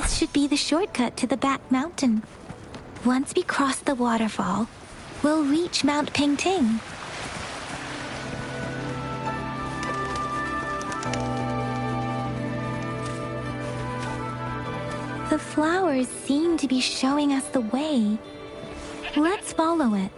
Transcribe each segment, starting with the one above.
This should be the shortcut to the back mountain. Once we cross the waterfall, we'll reach Mount Pingting. The flowers seem to be showing us the way. Let's follow it.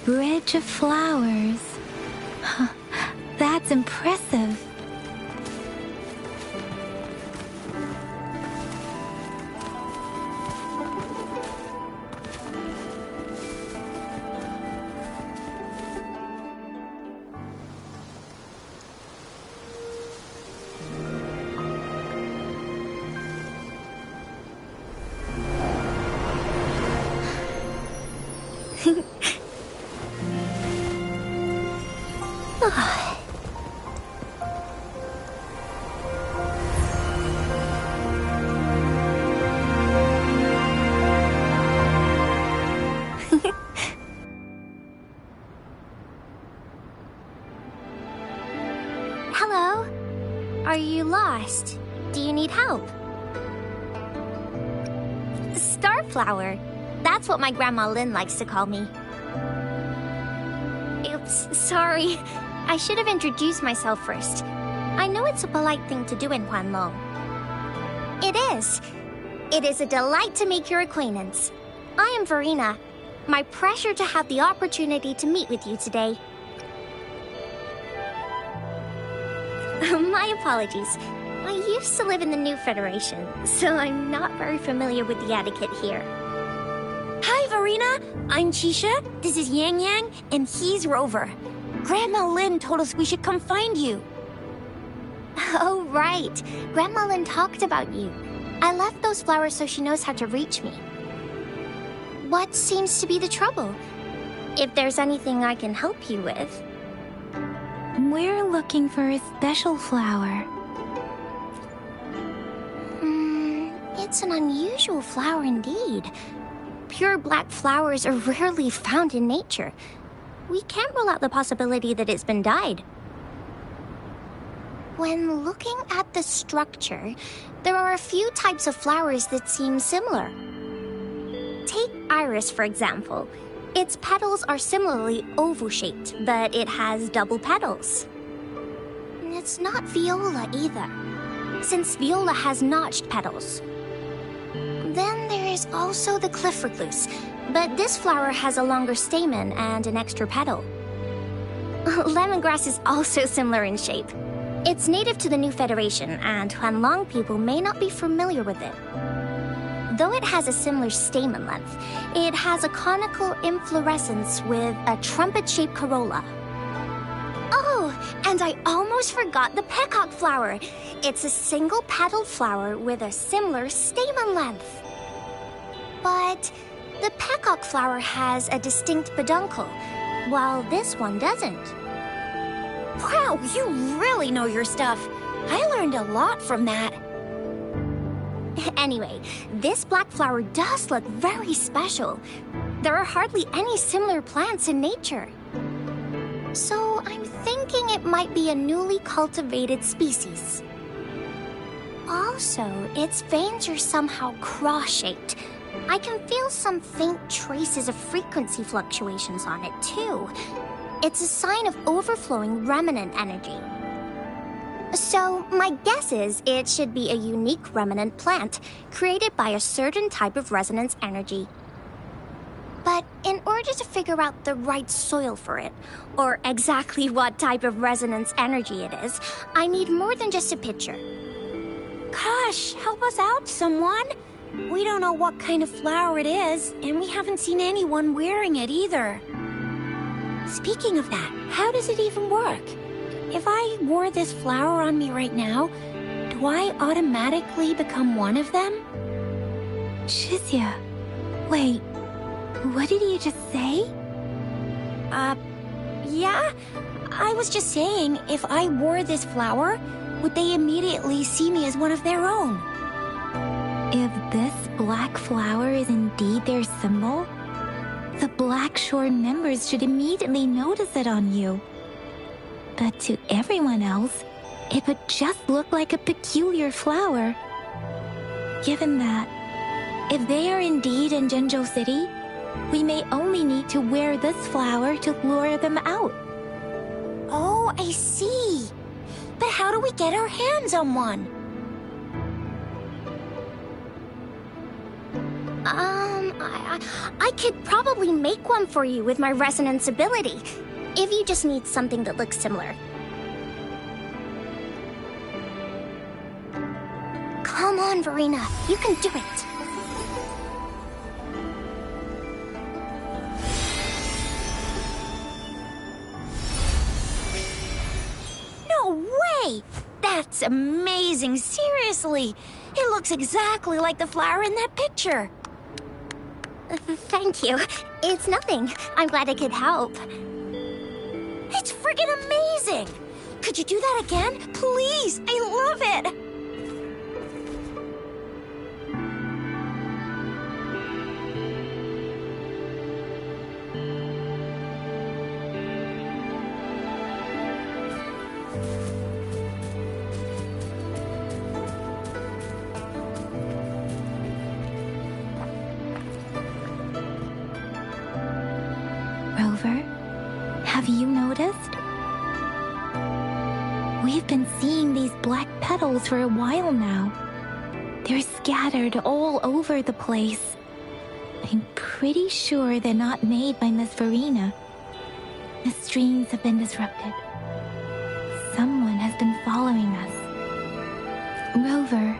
Bridge of flowers. Huh, that's impressive. Hello? Are you lost? Do you need help? Starflower. That's what my Grandma Lynn likes to call me. Oops, sorry. I should have introduced myself first. I know it's a polite thing to do in Huanlong. It is. It is a delight to make your acquaintance. I am Verena. My pleasure to have the opportunity to meet with you today. My apologies. I used to live in the New Federation, so I'm not very familiar with the etiquette here. Hi, Verena. I'm Chisha, this is Yang Yang, and he's Rover. Grandma Lynn told us we should come find you. Oh, right. Grandma Lynn talked about you. I left those flowers so she knows how to reach me. What seems to be the trouble? If there's anything I can help you with. We're looking for a special flower. It's an unusual flower indeed. Pure black flowers are rarely found in nature. We can't rule out the possibility that it's been dyed. When looking at the structure, there are a few types of flowers that seem similar. Take iris, for example. Its petals are similarly oval-shaped, but it has double petals. It's not viola either, since viola has notched petals. Then there is also the cliff recluse, but this flower has a longer stamen and an extra petal. Lemongrass is also similar in shape. It's native to the New Federation, and Huanlong people may not be familiar with it. Though it has a similar stamen length, it has a conical inflorescence with a trumpet-shaped corolla. Oh, and I almost forgot the peacock flower. It's a single-petaled flower with a similar stamen length. But the peacock flower has a distinct peduncle, while this one doesn't. Wow, you really know your stuff. I learned a lot from that. Anyway, this black flower does look very special. There are hardly any similar plants in nature. So I'm thinking it might be a newly cultivated species. Also, its veins are somehow cross-shaped. I can feel some faint traces of frequency fluctuations on it, too. It's a sign of overflowing remnant energy. So, my guess is it should be a unique remnant plant, created by a certain type of resonance energy. But in order to figure out the right soil for it, or exactly what type of resonance energy it is, I need more than just a picture. Gosh, help us out, someone. We don't know what kind of flower it is, and we haven't seen anyone wearing it either. Speaking of that, how does it even work? If I wore this flower on me right now, do I automatically become one of them? Shizia, wait, What did you just say? Yeah? I was just saying, if I wore this flower, would they immediately see me as one of their own? If this black flower is indeed their symbol, the Black Shore members should immediately notice it on you. But to everyone else, it would just look like a peculiar flower. Given that, if they are indeed in Jinzhou City, we may only need to wear this flower to lure them out. Oh, I see. But how do we get our hands on one? I could probably make one for you with my resonance ability, if you just need something that looks similar. Come on, Verena, you can do it. No way! That's amazing, seriously! It looks exactly like the flower in that picture. Thank you. It's nothing. I'm glad I could help. It's friggin' amazing! Could you do that again? Please! I love it! Rover, have you noticed? We've been seeing these black petals for a while now. They're scattered all over the place. I'm pretty sure they're not made by Miss Verena. The streams have been disrupted. Someone has been following us. Rover,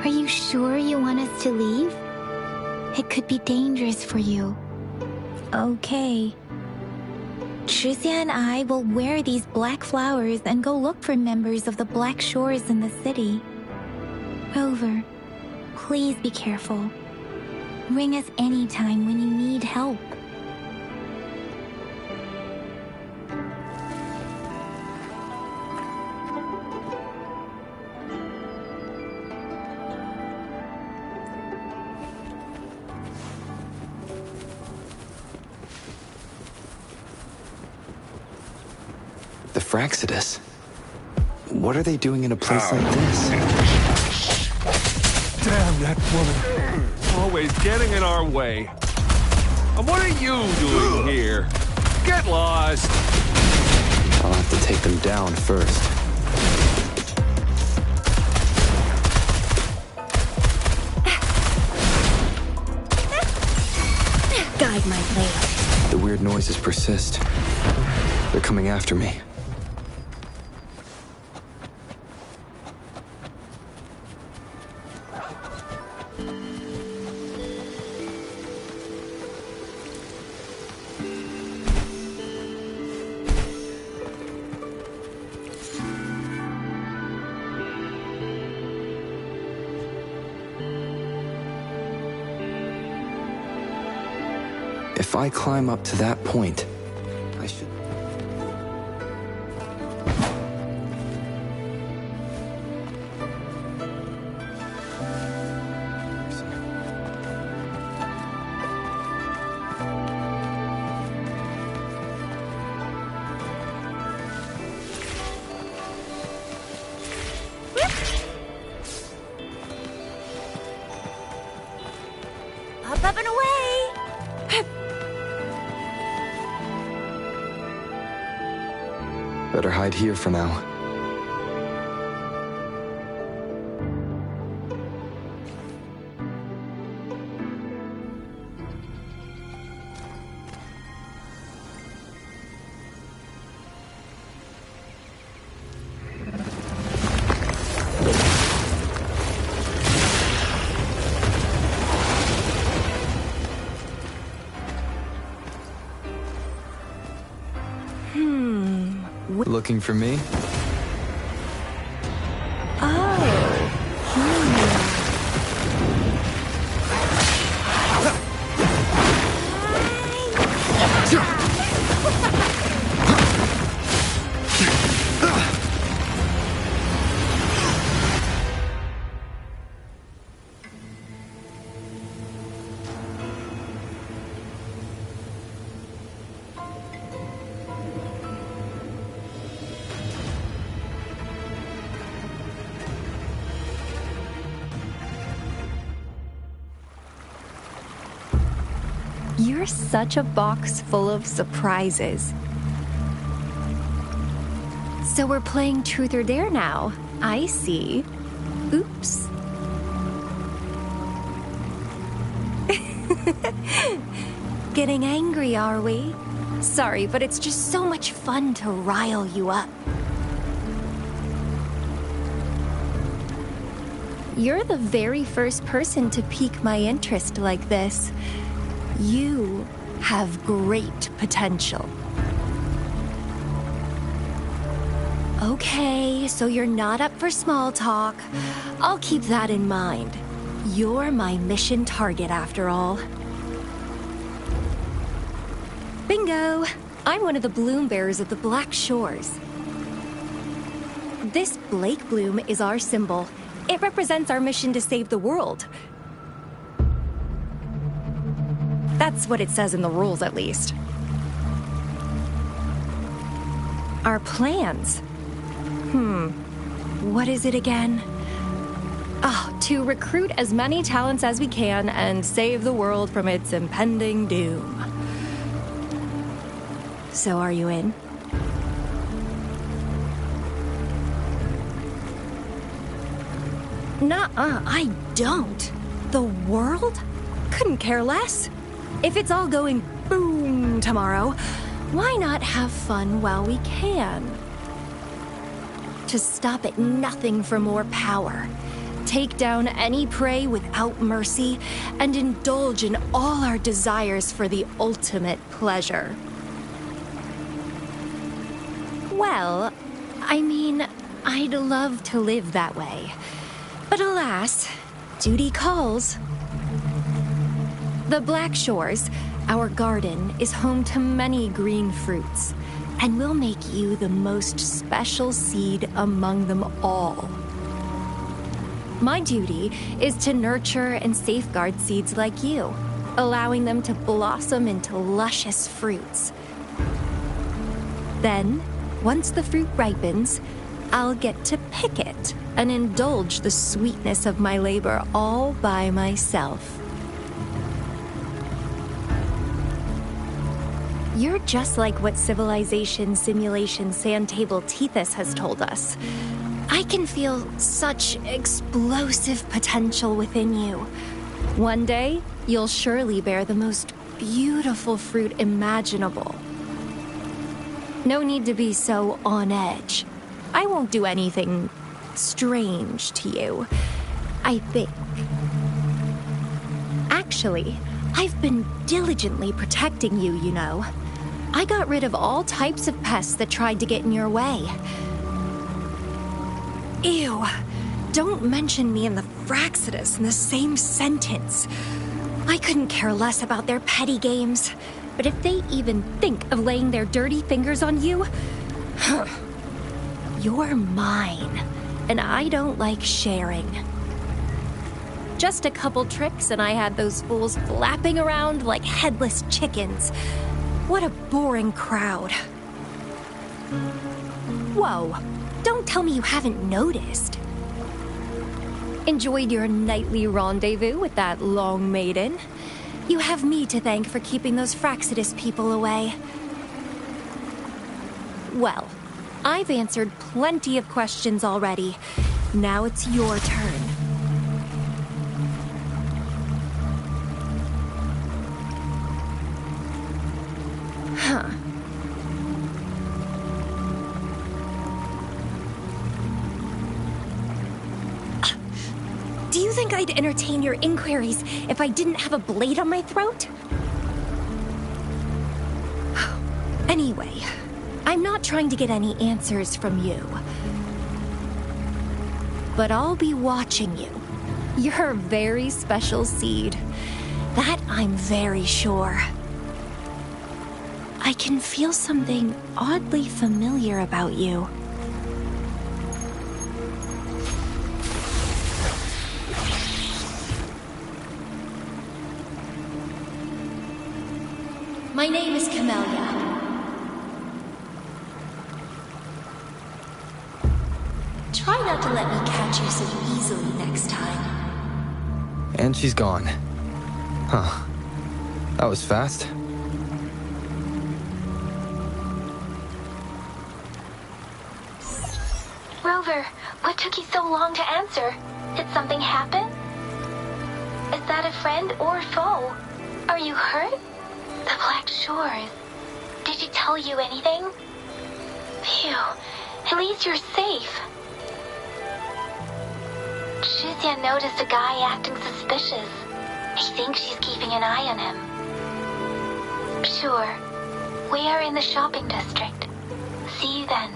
are you sure you want us to leave? It could be dangerous for you. Okay. Tricia and I will wear these black flowers and go look for members of the Black Shores in the city. Rover, please be careful. Ring us anytime when you need help. The Fraxidus? What are they doing in a place like this? Damn that woman. Always getting in our way. And what are you doing here? Get lost! I'll have to take them down first. Guide my blade. The weird noises persist. They're coming after me. If I climb up to that point, I should... Up and away! Better hide here for now. Looking for me? You're such a box full of surprises. So we're playing Truth or Dare now. I see. Oops. Getting angry, are we? Sorry, but it's just so much fun to rile you up. You're the very first person to pique my interest like this. You have great potential. Okay, so you're not up for small talk. I'll keep that in mind. You're my mission target after all. Bingo! I'm one of the bloom bearers of the Black Shores. This Blake bloom is our symbol. It represents our mission to save the world. That's what it says in the rules, at least. Our plans? What is it again? Oh, to recruit as many talents as we can and save the world from its impending doom. So are you in? Nuh-uh, I don't. The world? Couldn't care less. If it's all going boom tomorrow, why not have fun while we can? To stop at nothing for more power, take down any prey without mercy, and indulge in all our desires for the ultimate pleasure. Well, I mean, I'd love to live that way. But alas, duty calls. The Black Shores, our garden, is home to many green fruits, and we'll make you the most special seed among them all. My duty is to nurture and safeguard seeds like you, allowing them to blossom into luscious fruits. Then, once the fruit ripens, I'll get to pick it and indulge the sweetness of my labor all by myself. You're just like what Civilization Simulation Sandtable Tethys has told us. I can feel such explosive potential within you. One day, you'll surely bear the most beautiful fruit imaginable. No need to be so on edge. I won't do anything strange to you, I think. Actually, I've been diligently protecting you, you know. I got rid of all types of pests that tried to get in your way. Ew, don't mention me and the Fraxidus in the same sentence. I couldn't care less about their petty games, but if they even think of laying their dirty fingers on you, you're mine, and I don't like sharing. Just a couple tricks and I had those fools flapping around like headless chickens. What a boring crowd. Whoa, don't tell me you haven't noticed. Enjoyed your nightly rendezvous with that long maiden? You have me to thank for keeping those Fraxidus people away. Well, I've answered plenty of questions already. Now it's your turn. Huh. Do you think I'd entertain your inquiries if I didn't have a blade on my throat? Anyway, I'm not trying to get any answers from you. But I'll be watching you. You're a very special seed. That I'm very sure. I can feel something oddly familiar about you. My name is Camellia. Try not to let me catch you so easily next time. And she's gone. Huh. That was fast. Rover, what took you so long to answer? Did something happen? Is that a friend or foe? Are you hurt? The Black Shores. Did she tell you anything? Phew, at least you're safe. Shizia noticed a guy acting suspicious. He thinks she's keeping an eye on him. Sure, we are in the shopping district. See you then.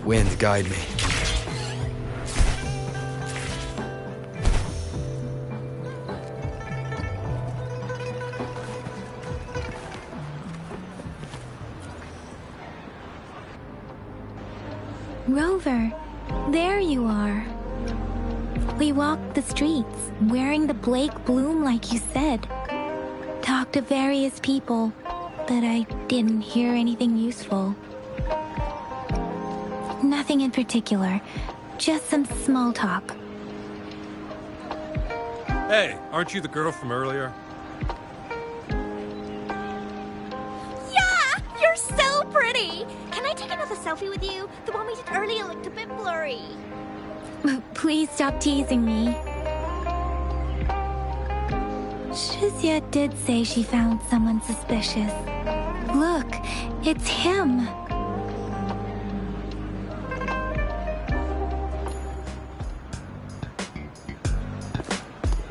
Wind, guide me. Rover, there you are. We walked the streets, wearing the Blake bloom like you said. Talked to various people, but I didn't hear anything useful. Nothing in particular, just some small talk. Hey, aren't you the girl from earlier? Yeah! You're so pretty! Can I take another selfie with you? The one we did earlier looked a bit blurry. Please stop teasing me. Shizia did say she found someone suspicious. Look, it's him.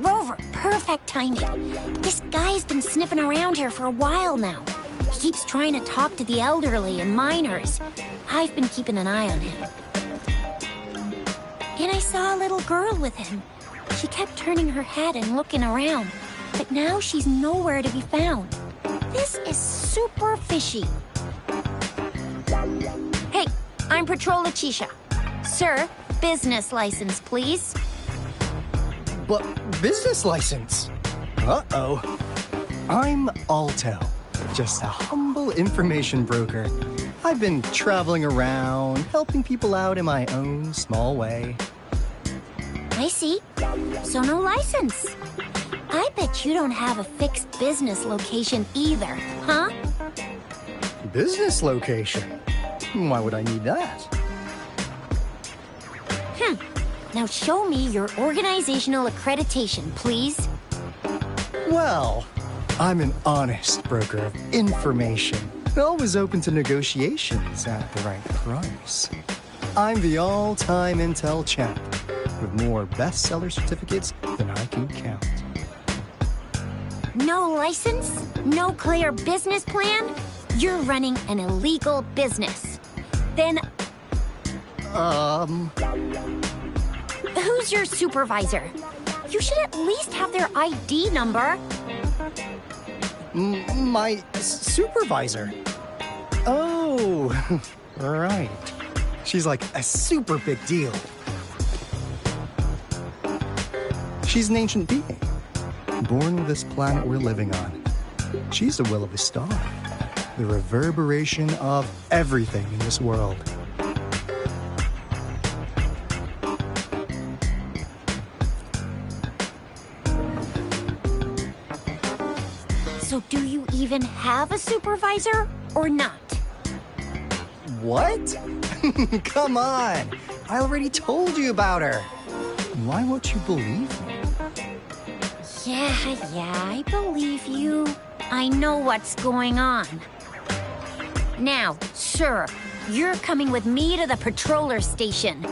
Rover, perfect timing. This guy's been sniffing around here for a while now. He keeps trying to talk to the elderly and minors. I've been keeping an eye on him. And I saw a little girl with him. She kept turning her head and looking around, but now she's nowhere to be found. This is super fishy. Hey, I'm Patrol Letitia. Sir, business license, please. But business license? Uh-oh. I'm Alto, just a humble information broker. I've been traveling around, helping people out in my own small way. I see. So no license. I bet you don't have a fixed business location either, huh? Business location? Why would I need that? Now show me your organizational accreditation, please. Well, I'm an honest broker of information. Always open to negotiations at the right price. I'm the all-time intel champ, with more bestseller certificates than I can count. No license? No clear business plan? You're running an illegal business. Then, who's your supervisor? You should at least have their ID number. My supervisor? Oh, right. She's like a super big deal. She's an ancient being, born on this planet we're living on. She's the will of the star, the reverberation of everything in this world. So do you even have a supervisor or not? What? Come on! I already told you about her. Why won't you believe me? Yeah, I believe you. I know what's going on. Now, sir, you're coming with me to the patroller station.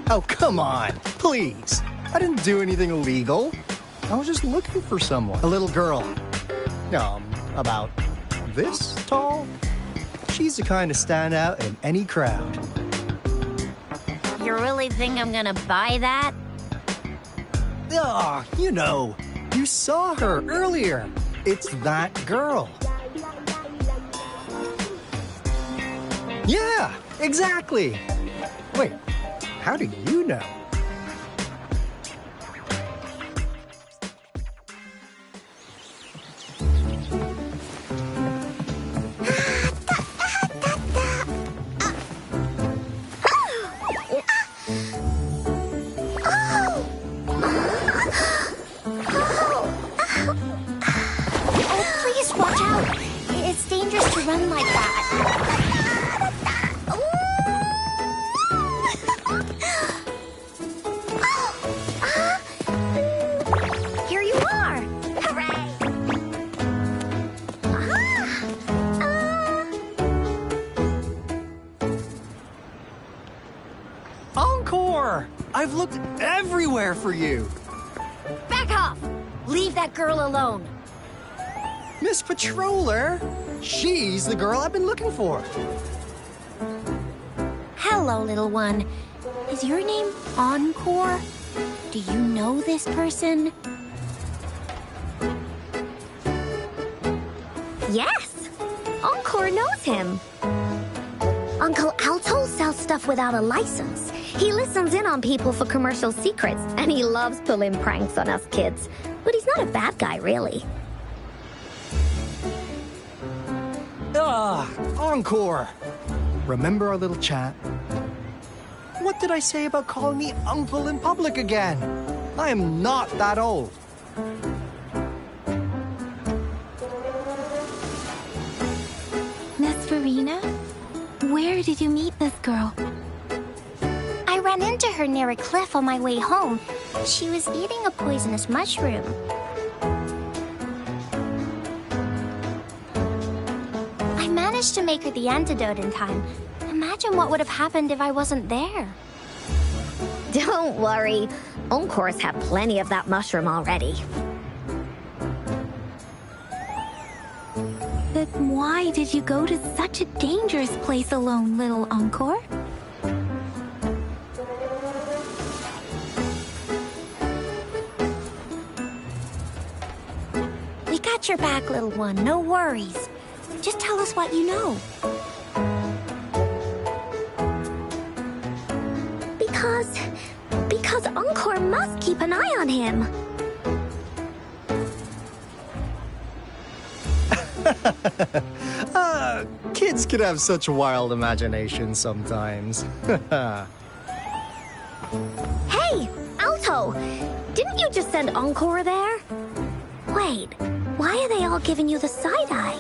Oh, come on, please. I didn't do anything illegal. I was just looking for someone. A little girl. About this tall. She's the kind to stand out in any crowd. You really think I'm gonna buy that? You saw her earlier. It's that girl. Yeah, exactly. Wait, how do you know? Run like that. Here you are. Hooray! Encore! I've looked everywhere for you. Back off! Leave that girl alone. Miss Patroller? She's the girl I've been looking for. Hello, little one. Is your name Encore? Do you know this person? Yes, Encore knows him. Uncle Alto sells stuff without a license. He listens in on people for commercial secrets, and he loves pulling pranks on us kids. But he's not a bad guy, really. Encore! Remember our little chat? What did I say about calling me uncle in public again? I am not that old. Miss Farina, where did you meet this girl? I ran into her near a cliff on my way home. She was eating a poisonous mushroom. I managed to make her the antidote in time. Imagine what would have happened if I wasn't there. Don't worry. Encore's had plenty of that mushroom already. But why did you go to such a dangerous place alone, little Encore? We got your back, little one. No worries. Just tell us what you know. Because Encore must keep an eye on him. Kids can have such wild imaginations sometimes. Hey, Alto! Didn't you just send Encore there? Wait, why are they all giving you the side-eye?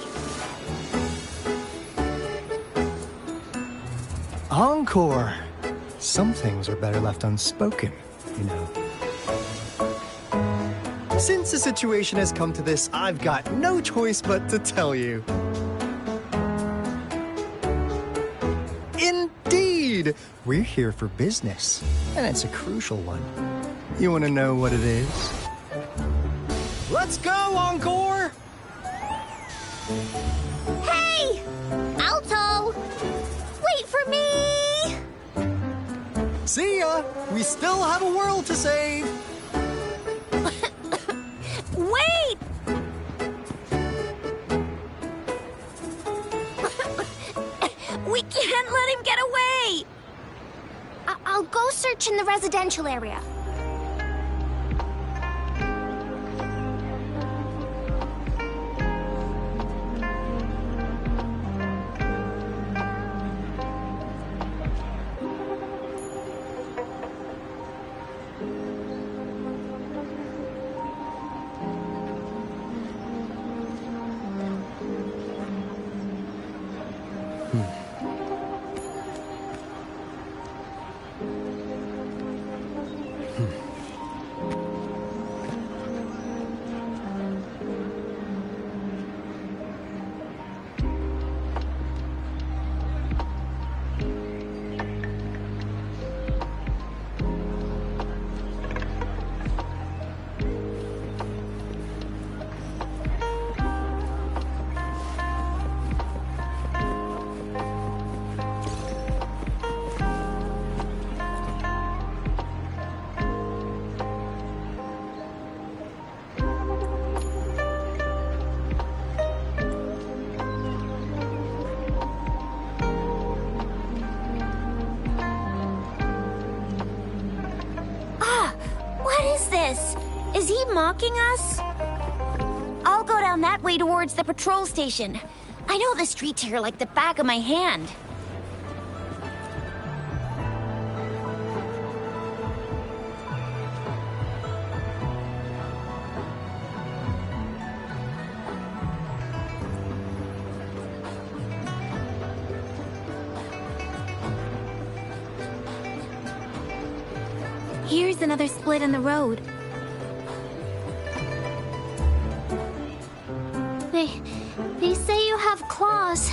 Encore! Some things are better left unspoken, you know. Since the situation has come to this, I've got no choice but to tell you. Indeed! We're here for business, and it's a crucial one. You want to know what it is? Let's go, Encore! Hey! Alto! Wait for me! See ya! We still have a world to save! Wait! We can't let him get away! I'll go search in the residential area. Is he mocking us? I'll go down that way towards the patrol station. I know the streets here like the back of my hand. Here's another split in the road. They say you have claws.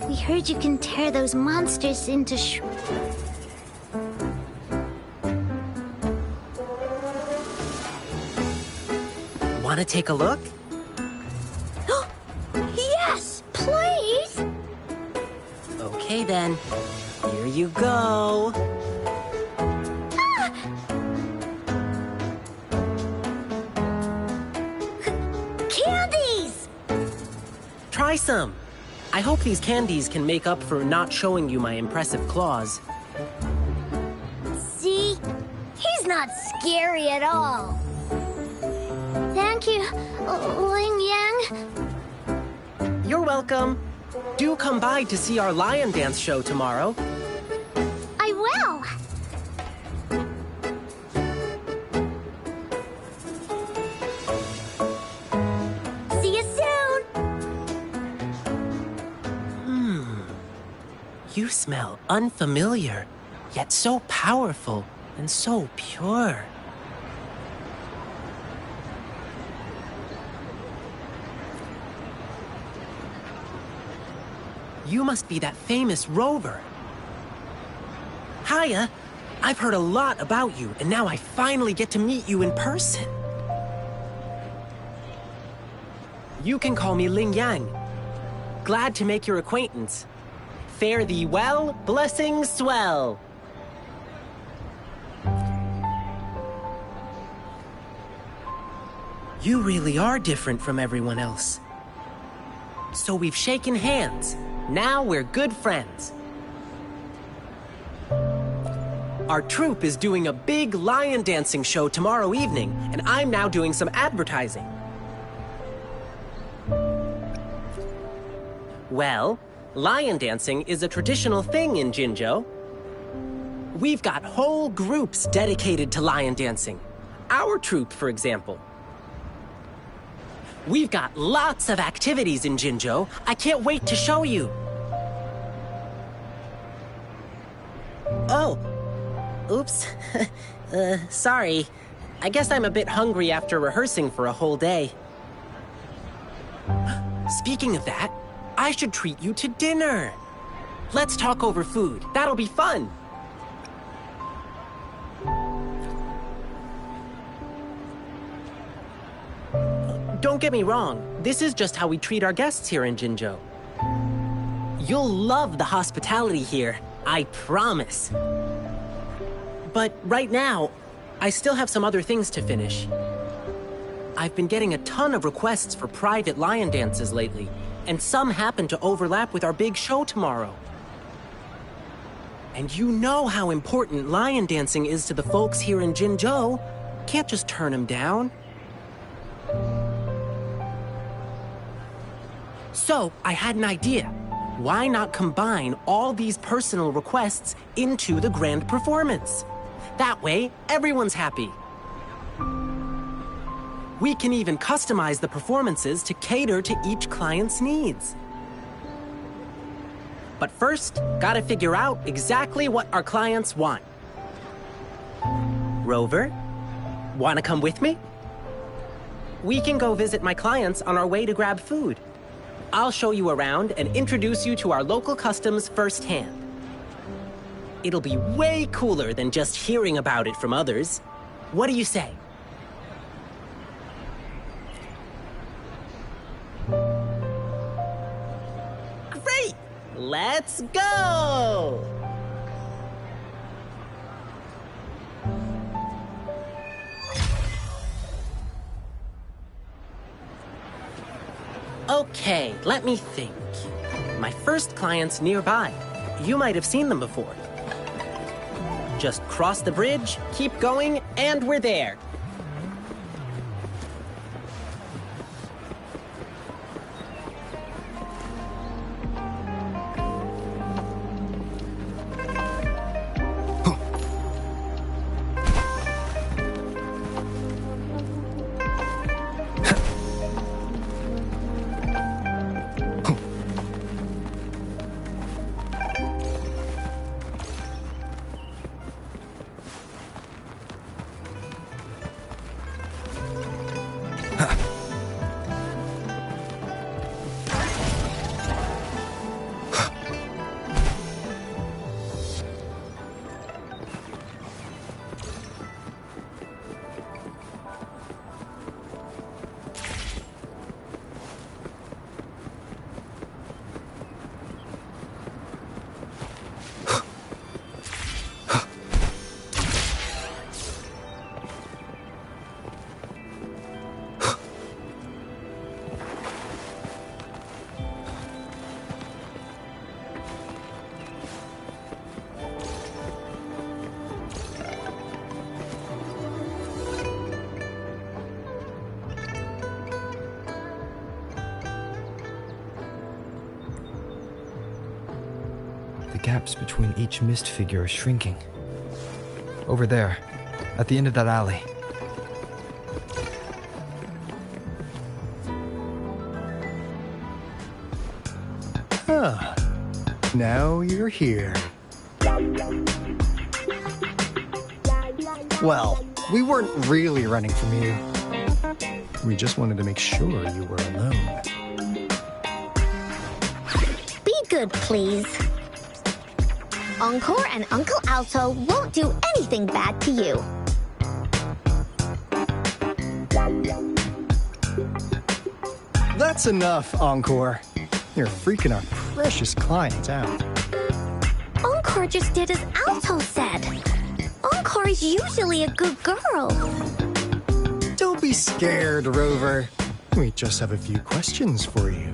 We heard you can tear those monsters into Want to take a look? Yes, please! Okay then. Here you go. Candies! Try some. I hope these candies can make up for not showing you my impressive claws. See? He's not scary at all. Thank you, Ling Yang. You're welcome. Do come by to see our lion dance show tomorrow. I will. See you soon. You smell unfamiliar, yet so powerful and so pure. You must be that famous rover. Hiya, I've heard a lot about you, and now I finally get to meet you in person. You can call me Ling Yang. Glad to make your acquaintance. Fare thee well, blessings swell. You really are different from everyone else. So we've shaken hands. Now we're good friends. Our troupe is doing a big lion dancing show tomorrow evening, and I'm now doing some advertising. Well, lion dancing is a traditional thing in Jinzhou. We've got whole groups dedicated to lion dancing. Our troupe, for example. We've got lots of activities in Jinzhou. I can't wait to show you. Oh. Oops. Sorry. I guess I'm a bit hungry after rehearsing for a whole day. Speaking of that, I should treat you to dinner. Let's talk over food. That'll be fun. Don't get me wrong, this is just how we treat our guests here in Jinzhou. You'll love the hospitality here, I promise. But right now, I still have some other things to finish. I've been getting a ton of requests for private lion dances lately, and some happen to overlap with our big show tomorrow. And you know how important lion dancing is to the folks here in Jinzhou. Can't just turn them down. So, I had an idea. Why not combine all these personal requests into the grand performance? That way, everyone's happy. We can even customize the performances to cater to each client's needs. But first, gotta figure out exactly what our clients want. Rover, wanna come with me? We can go visit my clients on our way to grab food. I'll show you around and introduce you to our local customs firsthand. It'll be way cooler than just hearing about it from others. What do you say? Great! Let's go! Okay, let me think. My first client's nearby. You might have seen them before. Just cross the bridge, keep going, and we're there. The gaps between each mist figure are shrinking. Over there, at the end of that alley. Huh. Now you're here. Well, we weren't really running from you. We just wanted to make sure you were alone. Be good, please. Encore and Uncle Alto won't do anything bad to you. That's enough, Encore. You're freaking our precious client out. Encore just did as Alto said. Encore is usually a good girl. Don't be scared, Rover. We just have a few questions for you.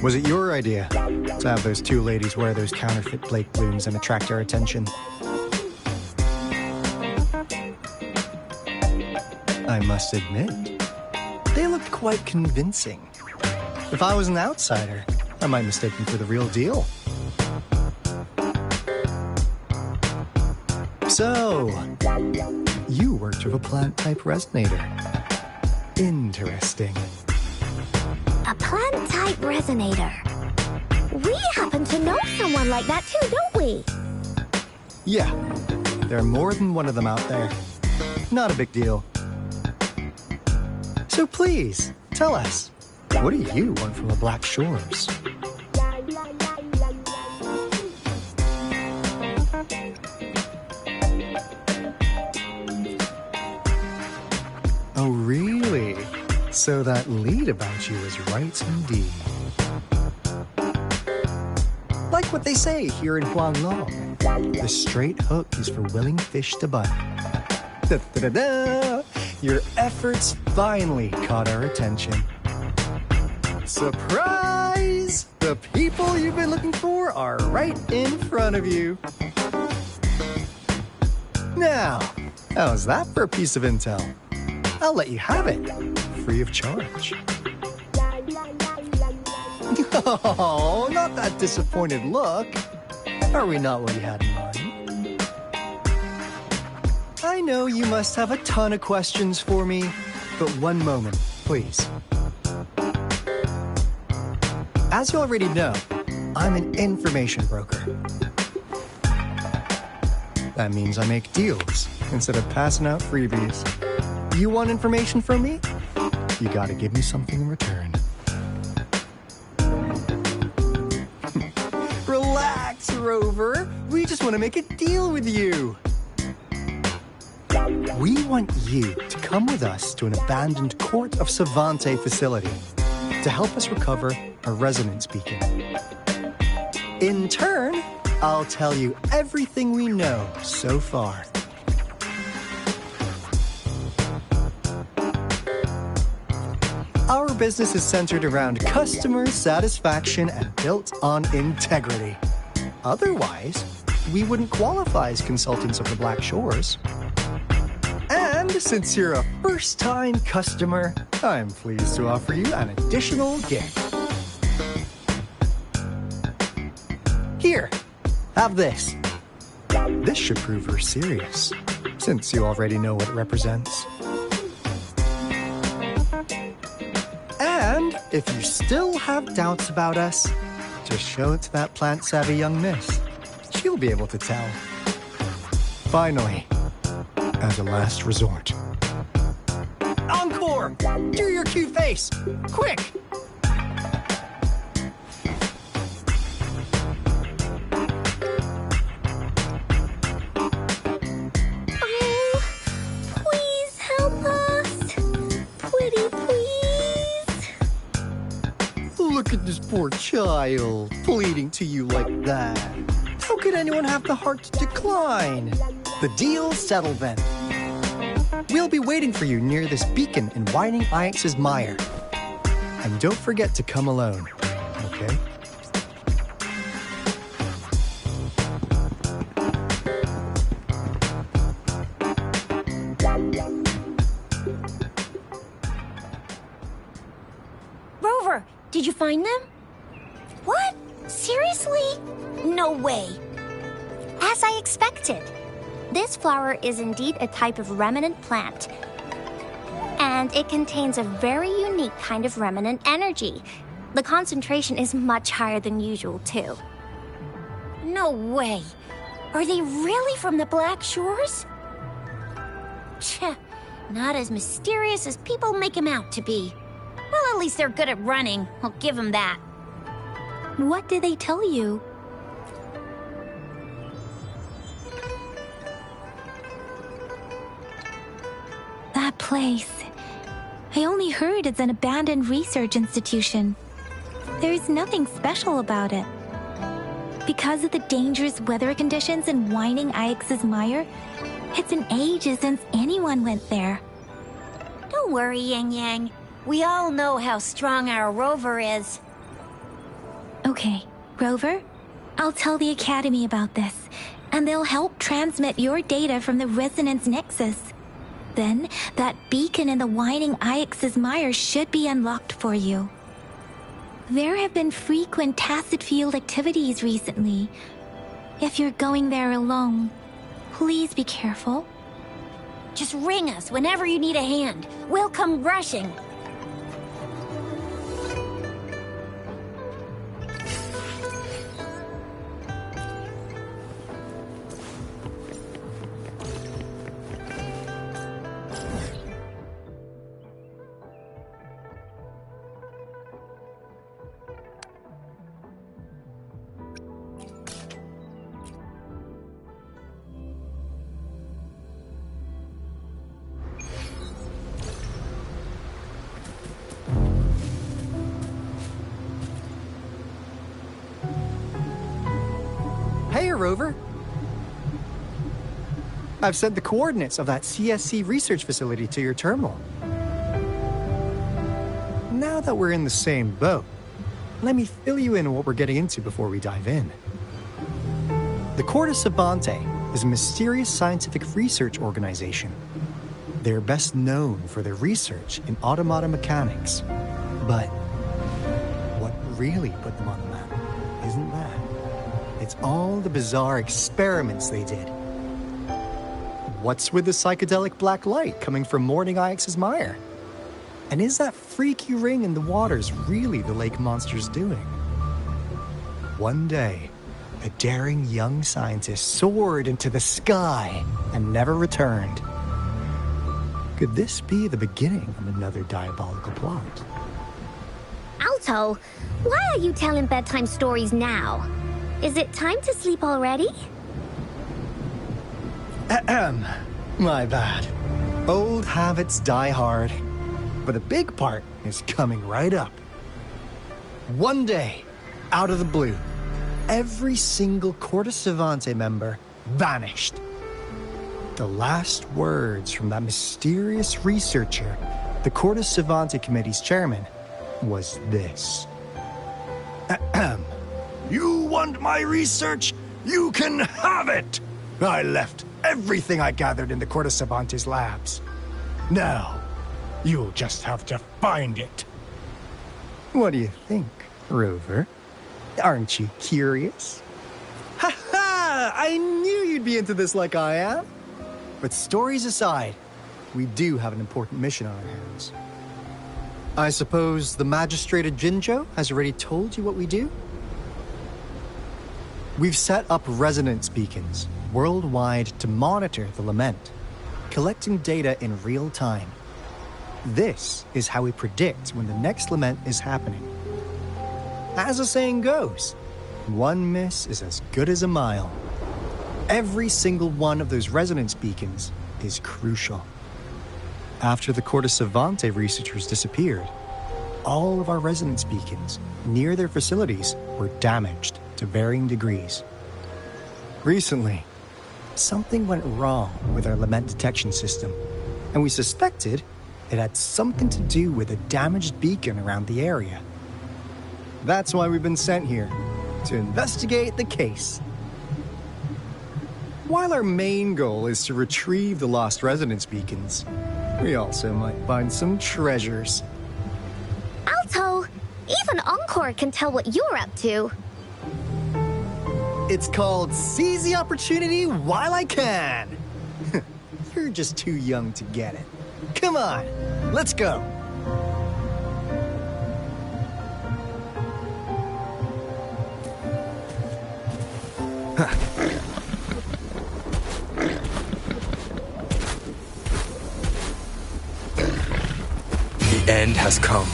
Was it your idea to have those two ladies wear those counterfeit Blake blooms and attract our attention? I must admit, they looked quite convincing. If I was an outsider, I might mistake them for the real deal. So, you worked with a plant-type resonator. Interesting. A plant-type resonator. We happen to know someone like that too, don't we? Yeah, there are more than one of them out there. Not a big deal. So please, tell us, what do you want from the Black Shores? Oh, really? So that lead about you is right indeed. Like what they say here in Huanglong, the straight hook is for willing fish to bite. Da-da-da-da! Your efforts finally caught our attention. Surprise! The people you've been looking for are right in front of you. Now, how's that for a piece of intel? I'll let you have it, free of charge. Oh, not that disappointed look. Are we not what you had in mind? I know you must have a ton of questions for me, but one moment, please. As you already know, I'm an information broker. That means I make deals instead of passing out freebies. You want information from me? You gotta give me something in return. Relax, Rover. We just want to make a deal with you. We want you to come with us to an abandoned Court of Savante facility to help us recover a resonance beacon. In turn, I'll tell you everything we know so far. Our business is centered around customer satisfaction and built on integrity. Otherwise, we wouldn't qualify as consultants of the Black Shores. And since you're a first-time customer, I'm pleased to offer you an additional gift. Here, have this. This should prove we're serious, since you already know what it represents. And if you still have doubts about us, just show it to that plant-savvy young miss. She'll be able to tell. Finally, as a last resort. Encore! Do your cute face! Quick! Oh, please help us! Pretty please! Look at this poor child, pleading to you like that. How could anyone have the heart to decline? The deal's settled then. We'll be waiting for you near this beacon in Whining Ix's mire. And don't forget to come alone, okay? Rover, did you find them? What? Seriously? No way. As I expected. This flower is indeed a type of remnant plant. And it contains a very unique kind of remnant energy. The concentration is much higher than usual, too. No way. Are they really from the Black Shores? Tch, not as mysterious as people make them out to be. Well, at least they're good at running. I'll give them that. What did they tell you? That place. I only heard it's an abandoned research institution. There's nothing special about it. Because of the dangerous weather conditions in Whining Ix's mire, it's been ages since anyone went there. Don't worry, Yang Yang. We all know how strong our Rover is. Okay, Rover, I'll tell the Academy about this, and they'll help transmit your data from the Resonance Nexus. Then, that beacon in the Whining Ix's mire should be unlocked for you. There have been frequent tacit field activities recently. If you're going there alone, please be careful. Just ring us whenever you need a hand. We'll come rushing. Hey, Rover. I've sent the coordinates of that CSC research facility to your terminal. Now that we're in the same boat, let me fill you in on what we're getting into before we dive in. The Corda Savante is a mysterious scientific research organization. They're best known for their research in automata mechanics. But what really put them on the map isn't that. It's all the bizarre experiments they did. What's with the psychedelic black light coming from Whining Ix's mire? And is that freaky ring in the waters really the lake monster's doing? One day, a daring young scientist soared into the sky and never returned. Could this be the beginning of another diabolical plot? Alto, why are you telling bedtime stories now? Is it time to sleep already? Ahem. My bad. Old habits die hard. But a big part is coming right up. One day, out of the blue, every single Corda Savante member vanished. The last words from that mysterious researcher, the Corda Savante Committee's chairman, was this. Ahem. You want my research? You can have it! I left everything I gathered in the Corte Savante's labs. Now, you'll just have to find it. What do you think, Rover? Aren't you curious? Ha ha! I knew you'd be into this like I am. But stories aside, we do have an important mission on our hands. I suppose the magistrate at Jinzhou has already told you what we do? We've set up resonance beacons worldwide to monitor the lament, collecting data in real time. This is how we predict when the next lament is happening. As the saying goes, one miss is as good as a mile. Every single one of those resonance beacons is crucial. After the Corte Savante researchers disappeared, all of our resonance beacons near their facilities were damaged to varying degrees. Recently, something went wrong with our lament detection system, and we suspected it had something to do with a damaged beacon around the area. That's why we've been sent here, to investigate the case. While our main goal is to retrieve the lost resonance beacons, we also might find some treasures. Alto, even Encore can tell what you're up to. It's called Seize the Opportunity While I Can. You're just too young to get it. Come on, let's go. The end has come.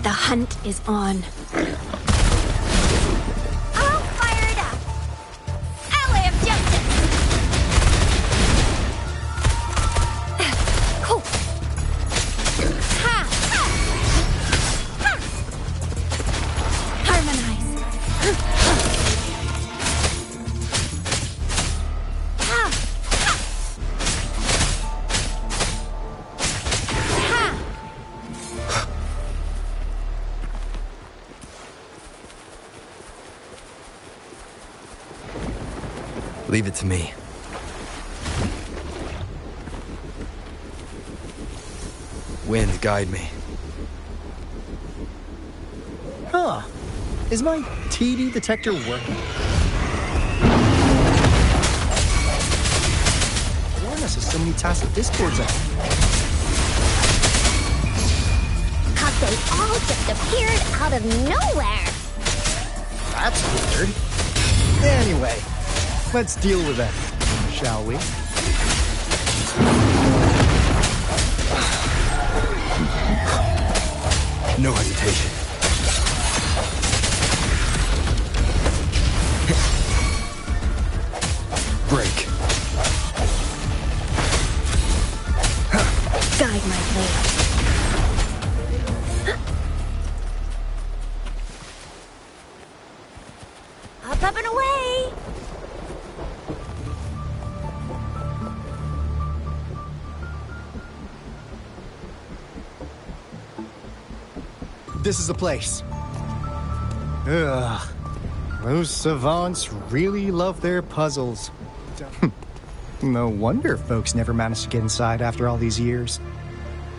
The hunt is on. All fired up! Alley of Justice! Cool. Ha! Ha! Harmonize. Ha! Leave it to me. Wind, guide me. Huh. Is my TD detector working? Warnus has so many tacit discords out. Cause they all just appeared out of nowhere. That's weird. Anyway, let's deal with them, shall we? No hesitation. Break. Guide my blade. Up and away! This is the place. Ugh. Those savants really love their puzzles. No wonder folks never managed to get inside after all these years.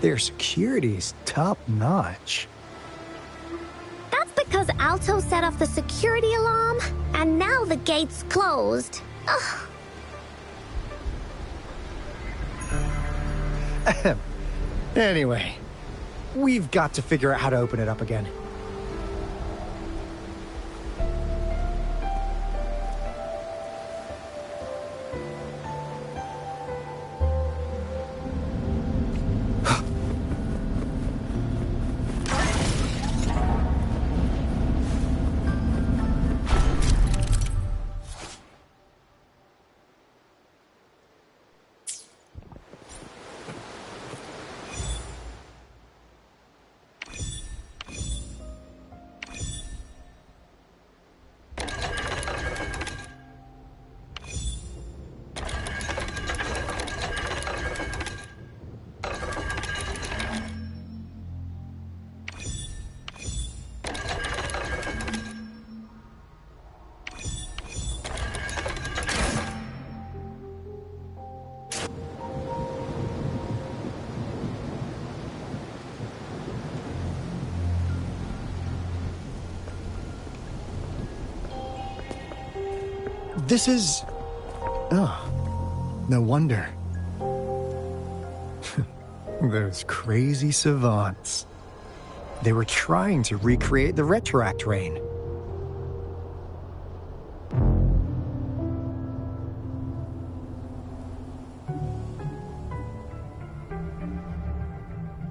Their security is top-notch. That's because Alto set off the security alarm, and now the gate's closed. Ugh. Anyway, we've got to figure out how to open it up again. This is... Oh, no wonder. Those crazy savants. They were trying to recreate the retroact rain.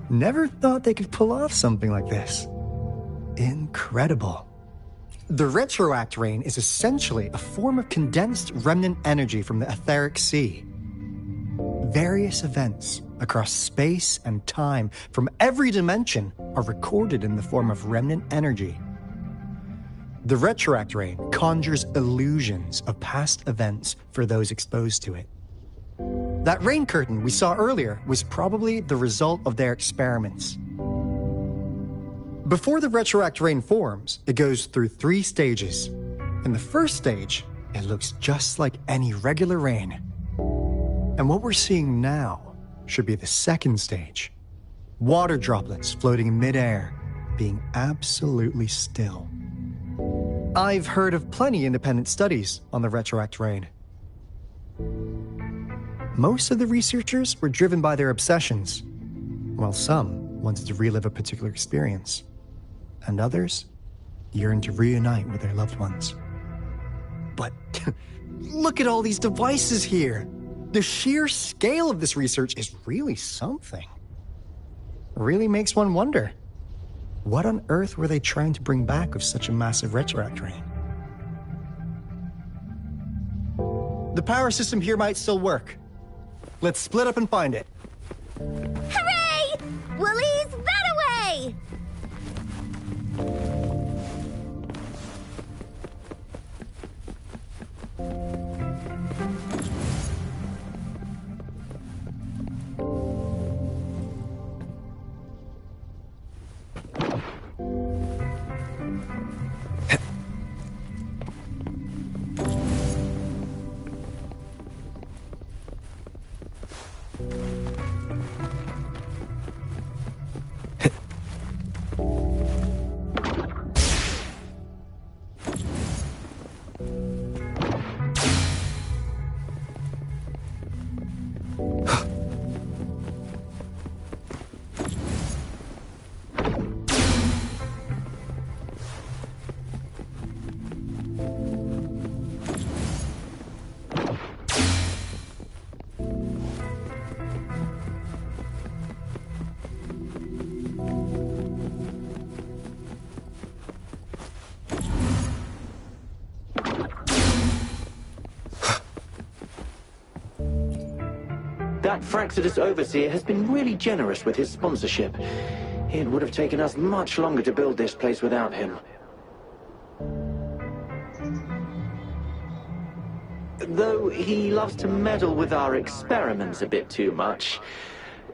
Never thought they could pull off something like this. Incredible. The retroact rain is essentially a form of condensed remnant energy from the etheric sea. Various events across space and time from every dimension are recorded in the form of remnant energy. The retroact rain conjures illusions of past events for those exposed to it. That rain curtain we saw earlier was probably the result of their experiments. Before the retroact rain forms, it goes through 3 stages. In the first stage, it looks just like any regular rain. And what we're seeing now should be the second stage. Water droplets floating in midair, being absolutely still. I've heard of plenty independent studies on the retroact rain. Most of the researchers were driven by their obsessions, while some wanted to relive a particular experience, and others yearned to reunite with their loved ones. But look at all these devices here! The sheer scale of this research is really something. It really makes one wonder, what on earth were they trying to bring back with such a massive retroact rain? The power system here might still work. Let's split up and find it. Hooray! We'll ease that away! That Fraxidus overseer has been really generous with his sponsorship. It would have taken us much longer to build this place without him. Though he loves to meddle with our experiments a bit too much.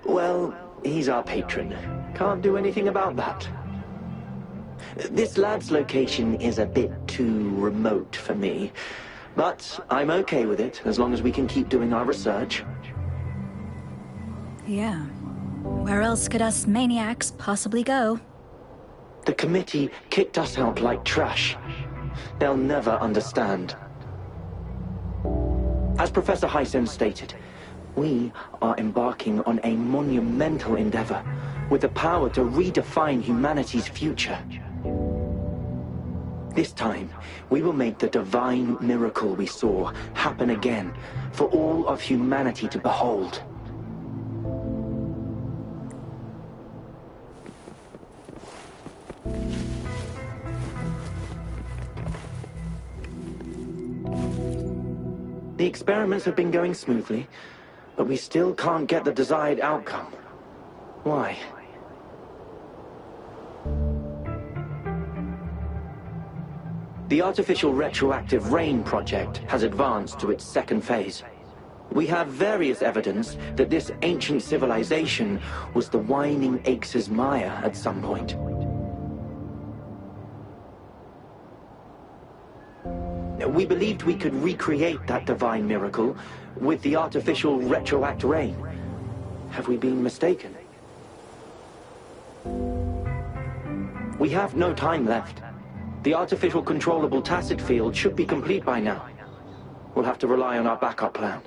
Well, he's our patron. Can't do anything about that. This lab's location is a bit too remote for me. But I'm okay with it, as long as we can keep doing our research. Yeah. Where else could us maniacs possibly go? The committee kicked us out like trash. They'll never understand. As Professor Hyson stated, we are embarking on a monumental endeavor with the power to redefine humanity's future. This time, we will make the divine miracle we saw happen again for all of humanity to behold. The experiments have been going smoothly, but we still can't get the desired outcome. Why? The artificial retroactive rain project has advanced to its second phase. We have various evidence that this ancient civilization was the Whining Axes Maya at some point. We believed we could recreate that divine miracle with the artificial retroact rain. Have we been mistaken? We have no time left. The artificial controllable tacit field should be complete by now. We'll have to rely on our backup plan.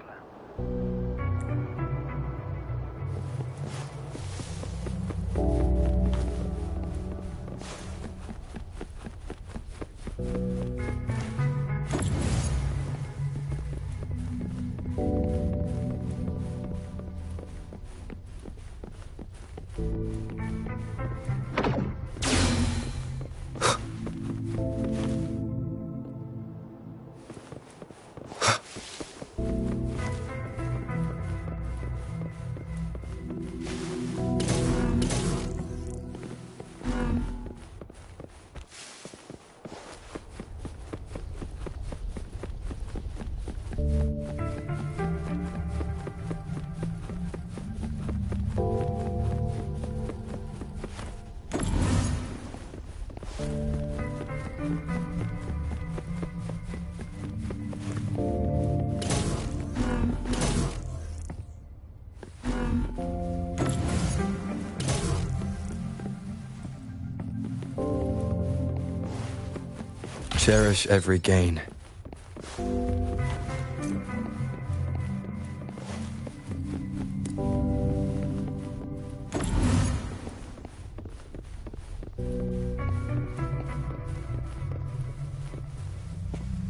Cherish every gain.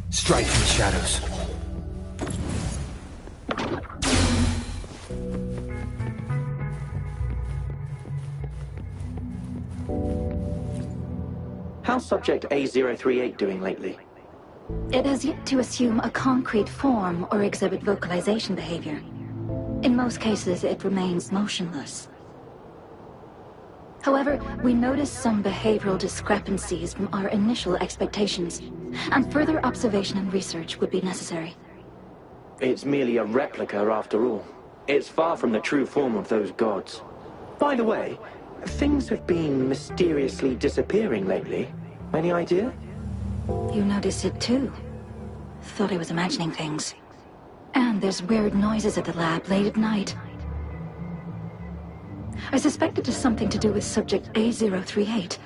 Strike in the shadows. How's Subject A038 doing lately? It has yet to assume a concrete form or exhibit vocalization behavior. In most cases, it remains motionless. However, we noticed some behavioral discrepancies from our initial expectations, and further observation and research would be necessary. It's merely a replica after all. It's far from the true form of those gods. By the way, things have been mysteriously disappearing lately. Any idea? You noticed it too. Thought I was imagining things. And there's weird noises at the lab late at night. I suspect it is something to do with Subject A038.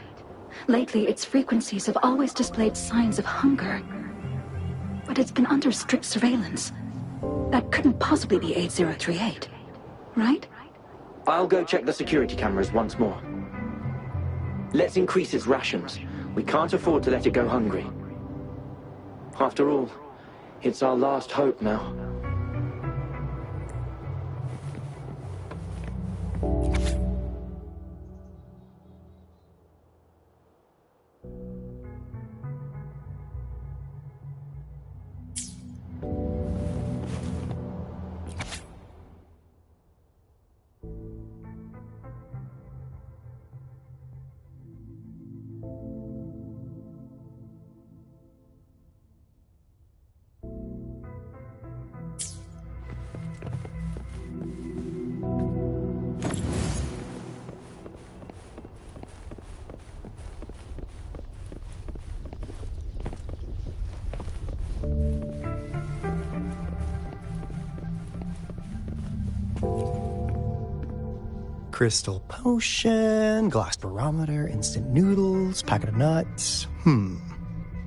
Lately, its frequencies have always displayed signs of hunger. But it's been under strict surveillance. That couldn't possibly be A038, right? I'll go check the security cameras once more. Let's increase its rations. We can't afford to let it go hungry. After all, it's our last hope now. Crystal potion, glass barometer, instant noodles, packet of nuts.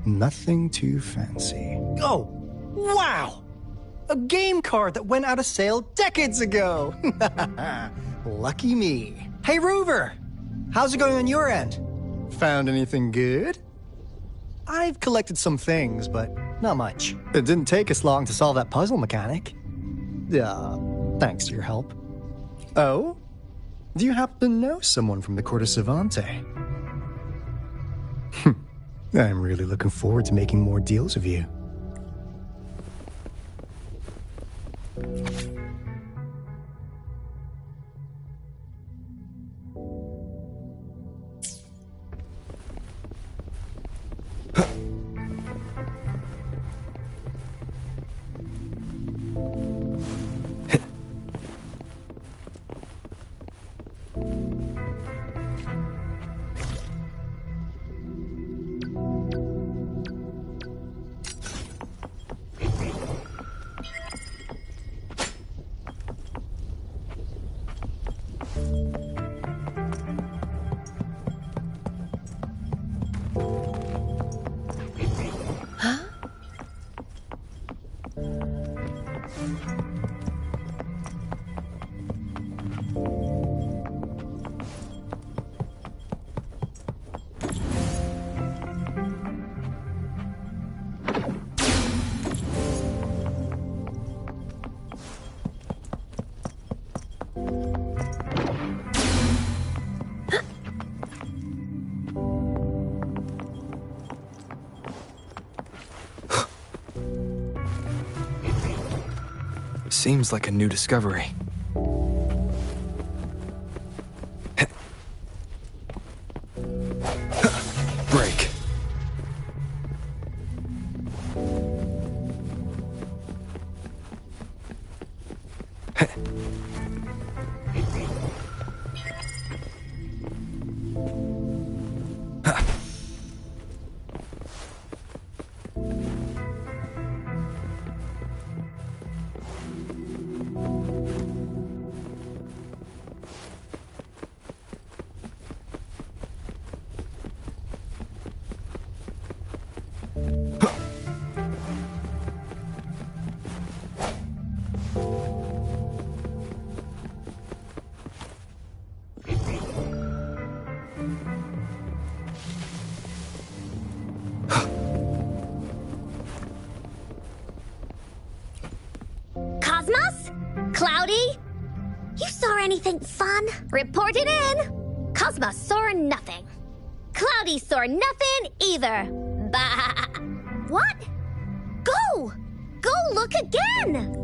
Nothing too fancy. Oh, wow! A game card that went out of sale decades ago! Lucky me. Hey, Rover! How's it going on your end? Found anything good? I've collected some things, but not much. It didn't take us long to solve that puzzle mechanic. Thanks to your help. Oh? Do you happen to know someone from the Court of Savante? I'm really looking forward to making more deals with you. Seems like a new discovery. Break. Cosmos? Cloudy? You saw anything fun? Report it in! Cosmos saw nothing. Cloudy saw nothing either. Bah! What? Go! Go look again!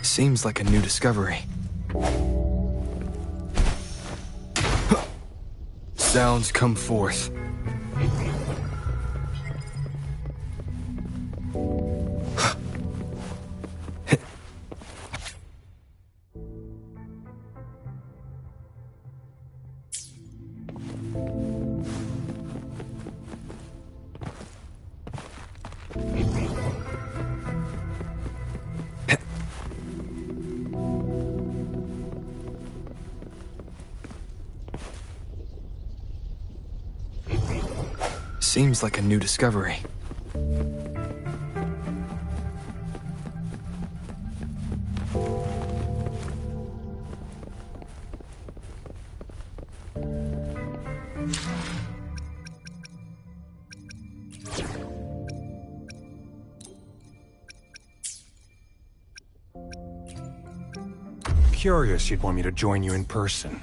Seems like a new discovery. Sounds come forth. Seems like a new discovery. Curious you'd want me to join you in person.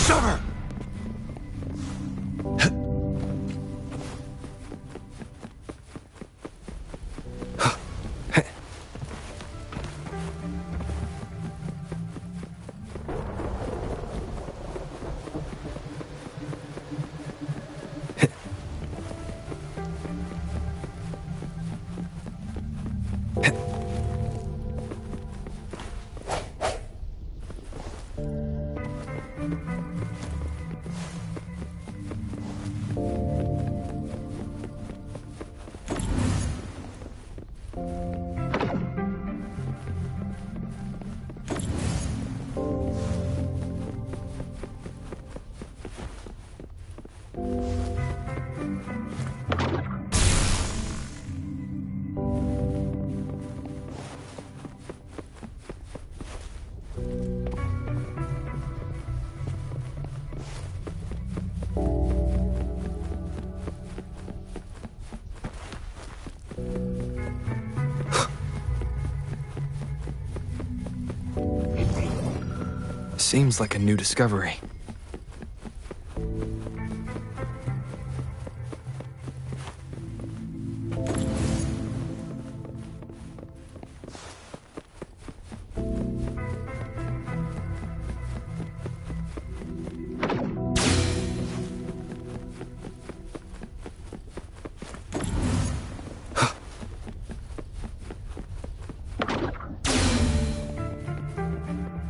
Summer! Seems like a new discovery.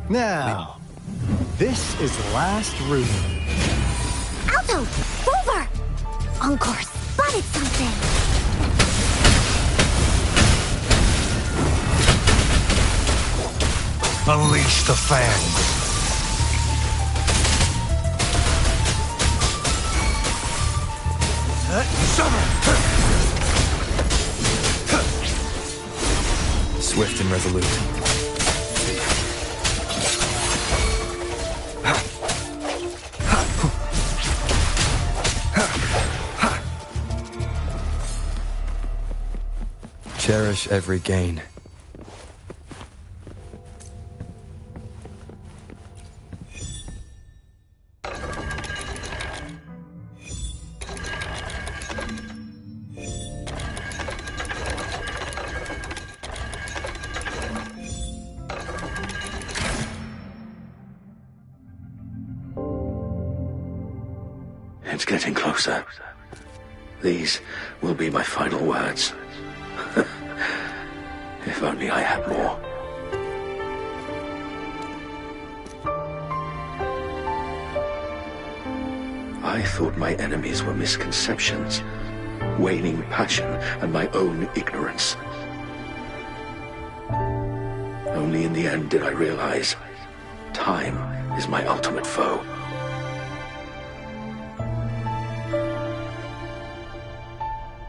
Now, this is the last room. Alto! Over! Encore spotted something! Unleash the fangs! Swift and resolute. Cherish every gain. It's getting closer. These will be my final words. If only I had more. I thought my enemies were misconceptions, waning passion, and my own ignorance. Only in the end did I realize time is my ultimate foe.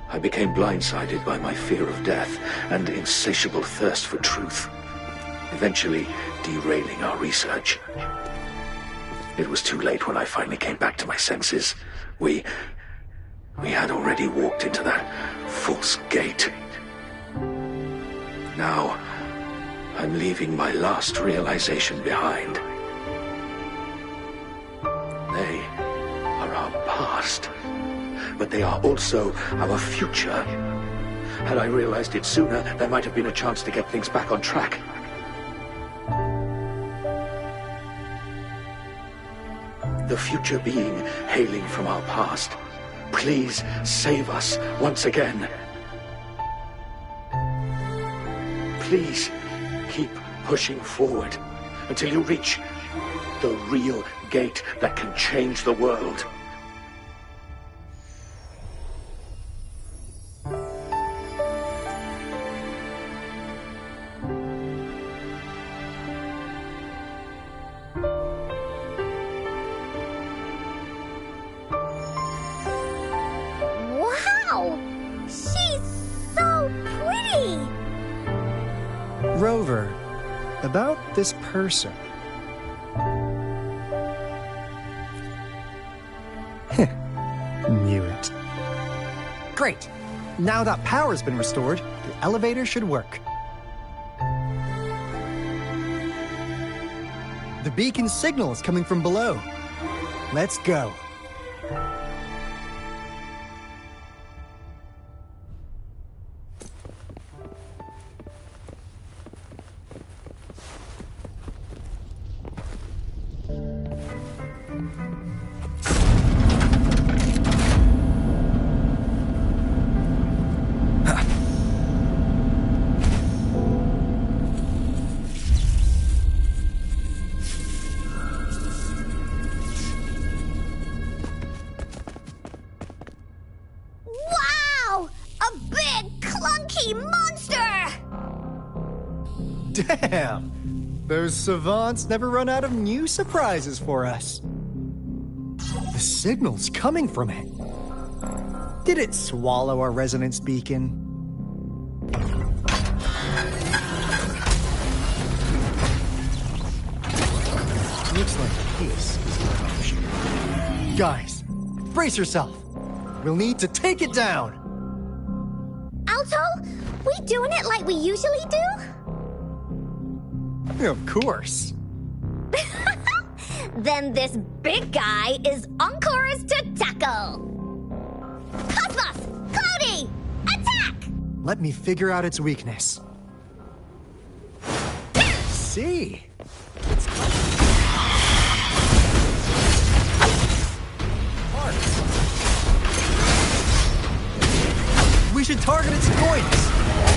I became blindsided by my fear of death and insatiable thirst for truth, eventually derailing our research. It was too late when I finally came back to my senses. We had already walked into that false gate. Now, I'm leaving my last realization behind. They are our past, but they are also our future. Had I realized it sooner, there might have been a chance to get things back on track. The future being hailing from our past. Please save us once again. Please keep pushing forward until you reach the real gate that can change the world. Wow! She's so pretty! Rover, about this person. Knew it. Great! Now that power's been restored, the elevator should work. The beacon signal is coming from below. Let's go. Wow! A big, clunky monster! Damn! Those savants never run out of new surprises for us. The signal's coming from it. Did it swallow our resonance beacon? Looks like peace is the option. Guys, brace yourself. We'll need to take it down. Alto, we doing it like we usually do? Of course. Then this big guy is Encore's to tackle. Cosmos! Cloudy! Attack! Let me figure out its weakness. See? We should target its joints.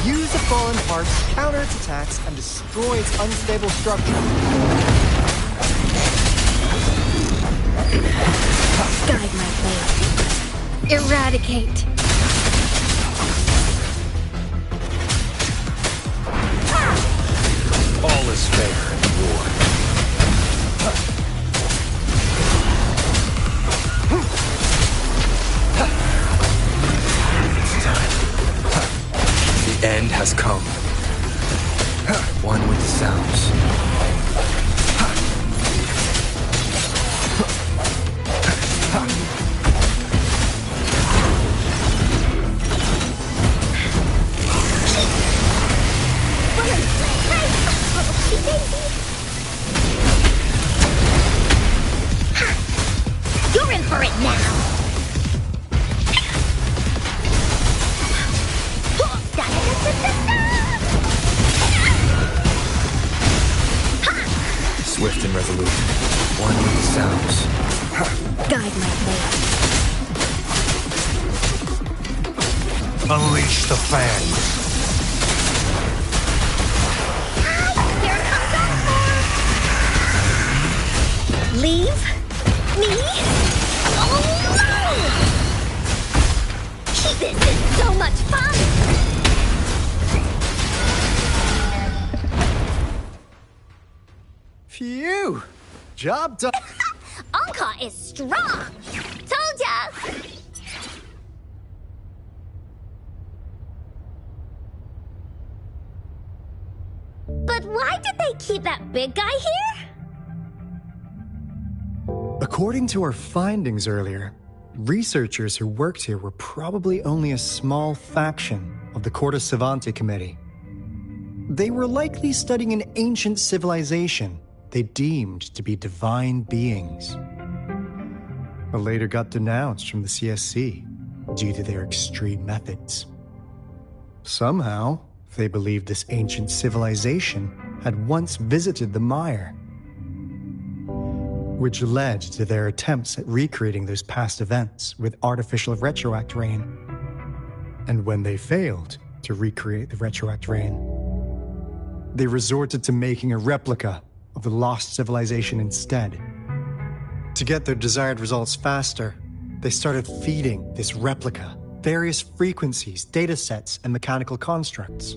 Use the fallen parts to counter its attacks and destroy its unstable structure. Guide my blade. Eradicate. All is fair in war. The end has come. One with the sounds. You're in for it now! Swift and resolute. One with the sounds. Guide my blade. Unleash the fangs. Here comes Encore! Leave me alone! This is so much fun! Phew! Job done. Encore is strong! Told ya! But why did they keep that big guy here? According to our findings earlier, researchers who worked here were probably only a small faction of the Corte Savante Committee. They were likely studying an ancient civilization they deemed to be divine beings, but later got denounced from the CSC due to their extreme methods. Somehow, they believed this ancient civilization had once visited the mire, which led to their attempts at recreating those past events with artificial retroact rain. And when they failed to recreate the retroact rain, they resorted to making a replica of the lost civilization instead. To get their desired results faster, they started feeding this replica various frequencies, data sets, and mechanical constructs.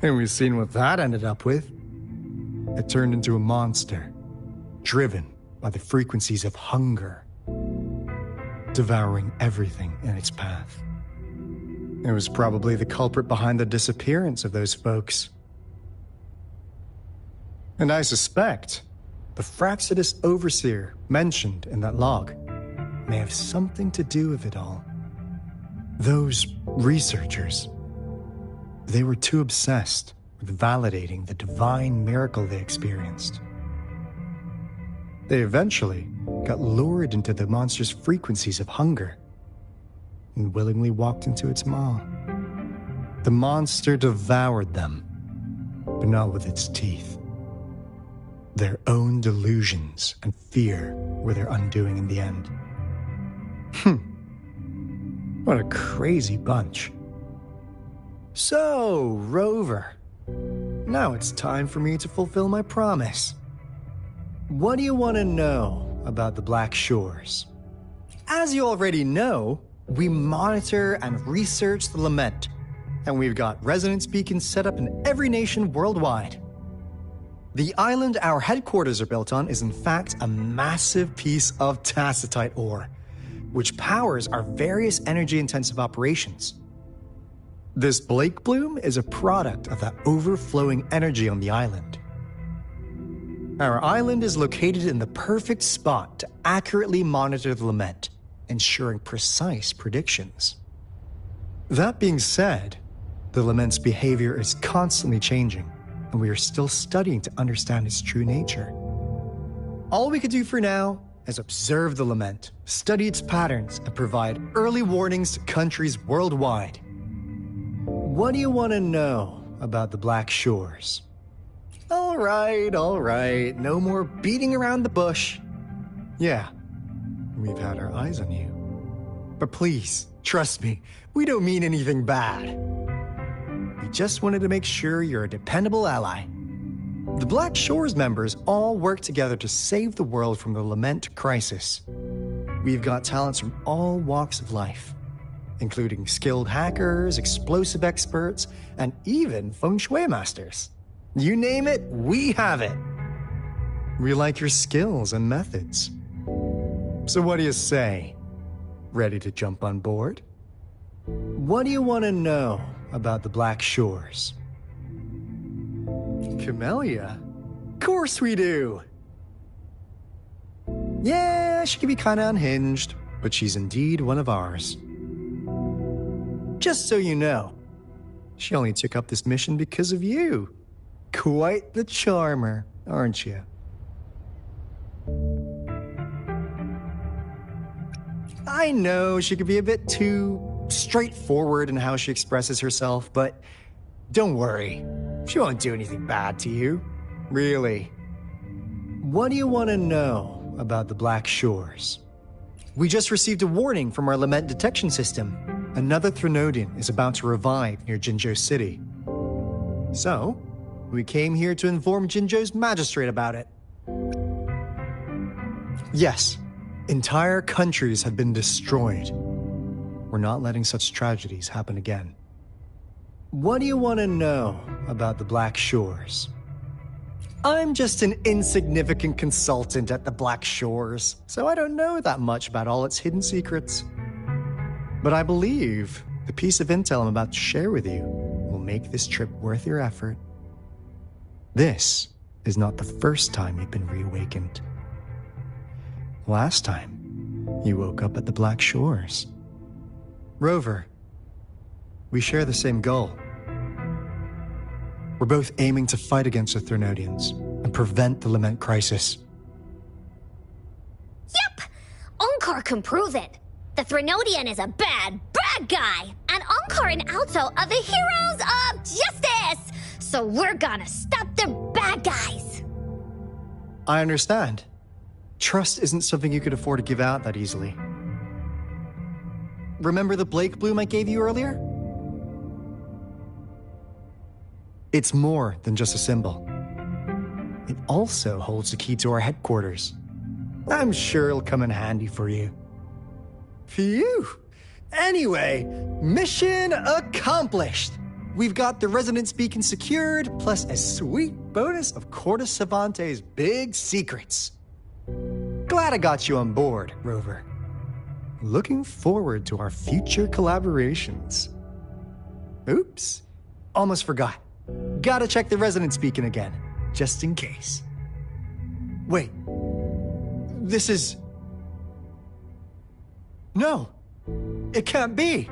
And we've seen what that ended up with. It turned into a monster, driven by the frequencies of hunger, devouring everything in its path. It was probably the culprit behind the disappearance of those folks. And I suspect the Fraxidus Overseer mentioned in that log may have something to do with it all. Those researchers, they were too obsessed with validating the divine miracle they experienced. They eventually got lured into the monster's frequencies of hunger and willingly walked into its maw. The monster devoured them, but not with its teeth. Their own delusions and fear were their undoing in the end. What a crazy bunch. So, Rover, now it's time for me to fulfill my promise. What do you want to know about the Black Shores? As you already know, we monitor and research the Lament, and we've got resonance beacons set up in every nation worldwide. The island our headquarters are built on is in fact a massive piece of tacitite ore, which powers our various energy-intensive operations. This Blake Bloom is a product of that overflowing energy on the island. Our island is located in the perfect spot to accurately monitor the Lament, ensuring precise predictions. That being said, the Lament's behavior is constantly changing, and we are still studying to understand its true nature. All we could do for now is observe the Lament, study its patterns, and provide early warnings to countries worldwide. What do you want to know about the Black Shores? All right, no more beating around the bush. Yeah, we've had our eyes on you. But please, trust me, we don't mean anything bad. We just wanted to make sure you're a dependable ally. The Black Shores members all work together to save the world from the Lament crisis. We've got talents from all walks of life, including skilled hackers, explosive experts, and even feng shui masters. You name it, we have it. We like your skills and methods. So what do you say? Ready to jump on board? What do you want to know about the Black Shores? Camellia? Of course we do! Yeah, she can be kinda unhinged, but she's indeed one of ours. Just so you know, she only took up this mission because of you. Quite the charmer, aren't you? I know she could be a bit too straightforward in how she expresses herself, but don't worry. She won't do anything bad to you. Really. What do you want to know about the Black Shores? We just received a warning from our Lament detection system, Another Threnodian is about to revive near Jinzhou City. So, we came here to inform Jinzhou's magistrate about it. Yes, entire countries have been destroyed. We're not letting such tragedies happen again. What do you want to know about the Black Shores? I'm just an insignificant consultant at the Black Shores, so I don't know that much about all its hidden secrets. But I believe the piece of intel I'm about to share with you will make this trip worth your effort. This is not the first time you've been reawakened. Last time, you woke up at the Black Shores. Rover, we share the same goal. We're both aiming to fight against the Threnodians and prevent the Lament crisis. Yep! Onkar can prove it. The Threnodian is a bad, bad guy. And Onkar and Alto are the heroes of justice. So we're gonna stop the bad guys. I understand. Trust isn't something you could afford to give out that easily. Remember the Blake bloom I gave you earlier? It's more than just a symbol. It also holds the key to our headquarters. I'm sure it'll come in handy for you. Phew! Anyway, mission accomplished! We've got the resonance beacon secured, plus a sweet bonus of Cortus Savante's big secrets. Glad I got you on board, Rover. Looking forward to our future collaborations. Oops, almost forgot. Gotta check the resonance beacon again, just in case. Wait, this is... No, it can't be.